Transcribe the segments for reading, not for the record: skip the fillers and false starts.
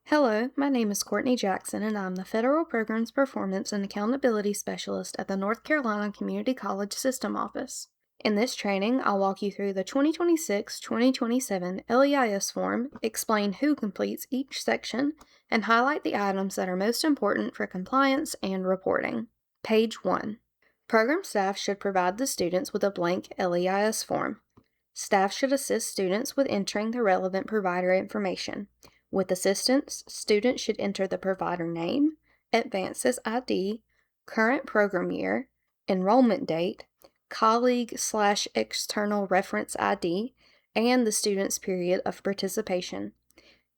Hello, my name is Courtney Jackson, and I'm the Federal Programs Performance and Accountability Specialist at the North Carolina Community College System Office. In this training, I'll walk you through the 2026-2027 LEIS form, explain who completes each section, and highlight the items that are most important for compliance and reporting. Page 1. Program staff should provide the students with a blank LEIS form. Staff should assist students with entering the relevant provider information. With assistance, students should enter the provider name, advances ID, current program year, enrollment date, colleague/external reference ID, and the student's period of participation.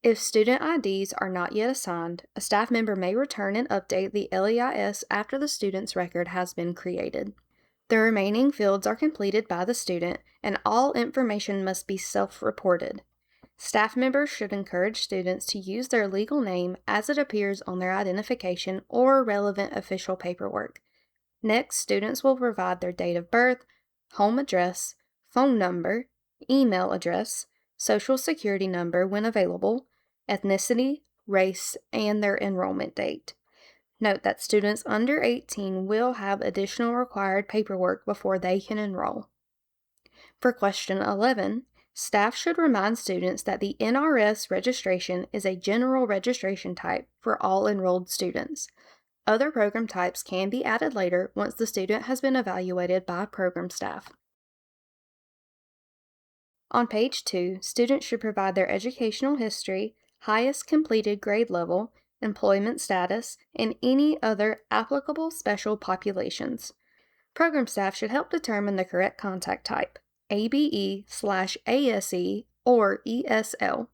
If student IDs are not yet assigned, a staff member may return and update the LEIS after the student's record has been created. The remaining fields are completed by the student, and all information must be self-reported. Staff members should encourage students to use their legal name as it appears on their identification or relevant official paperwork. Next, students will provide their date of birth, home address, phone number, email address, social security number when available, ethnicity, race, and their enrollment date. Note that students under 18 will have additional required paperwork before they can enroll. For question 11, staff should remind students that the NRS registration is a general registration type for all enrolled students. Other program types can be added later once the student has been evaluated by program staff. On page 2, students should provide their educational history, highest completed grade level, employment status, and any other applicable special populations. Program staff should help determine the correct contact type, ABE/ASE or ESL.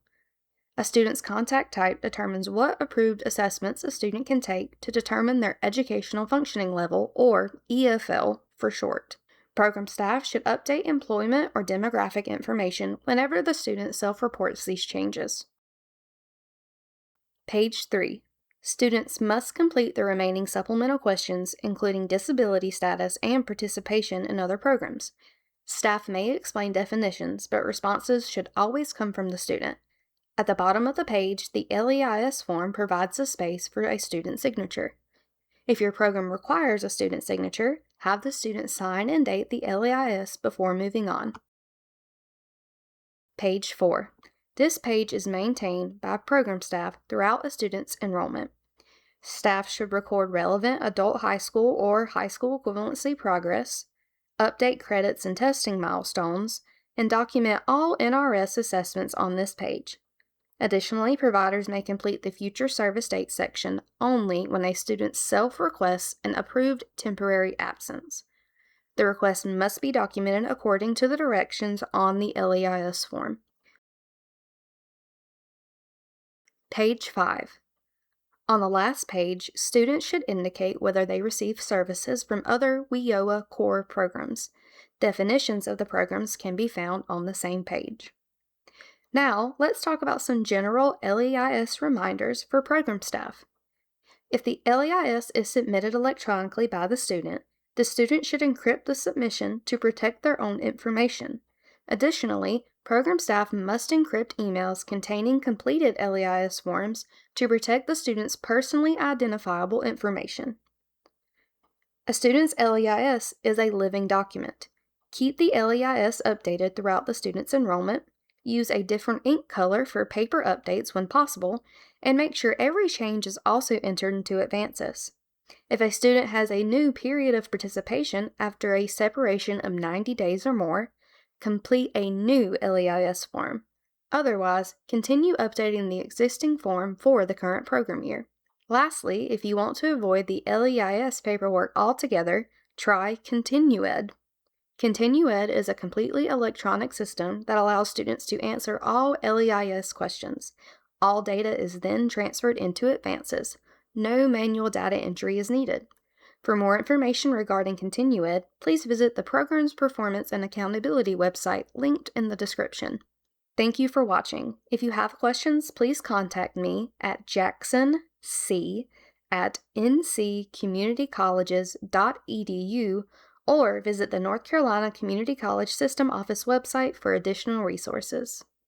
A student's contact type determines what approved assessments a student can take to determine their educational functioning level, or EFL for short. Program staff should update employment or demographic information whenever the student self-reports these changes. Page 3. Students must complete the remaining supplemental questions, including disability status and participation in other programs. Staff may explain definitions, but responses should always come from the student. At the bottom of the page, the LEIS form provides a space for a student signature. If your program requires a student signature, have the student sign and date the LEIS before moving on. Page 4. This page is maintained by program staff throughout a student's enrollment. Staff should record relevant adult high school or high school equivalency progress, update credits and testing milestones, and document all NRS assessments on this page. Additionally, providers may complete the future service date section only when a student self-requests an approved temporary absence. The request must be documented according to the directions on the LEIS form. Page 5. On the last page, students should indicate whether they receive services from other WIOA core programs. Definitions of the programs can be found on the same page. Now, let's talk about some general LEIS reminders for program staff. If the LEIS is submitted electronically by the student should encrypt the submission to protect their own information. Additionally, program staff must encrypt emails containing completed LEIS forms to protect the student's personally identifiable information. A student's LEIS is a living document. Keep the LEIS updated throughout the student's enrollment, use a different ink color for paper updates when possible, and make sure every change is also entered into advances. If a student has a new period of participation after a separation of 90 days or more, complete a new LEIS form. Otherwise, continue updating the existing form for the current program year. Lastly, if you want to avoid the LEIS paperwork altogether, try ContinuEd. ContinuEd is a completely electronic system that allows students to answer all LEIS questions. All data is then transferred into advances. No manual data entry is needed. For more information regarding ContinuEd, please visit the Programs Performance and Accountability website linked in the description. Thank you for watching. If you have questions, please contact me at jacksonc@nccommunitycolleges.edu or visit the North Carolina Community College System Office website for additional resources.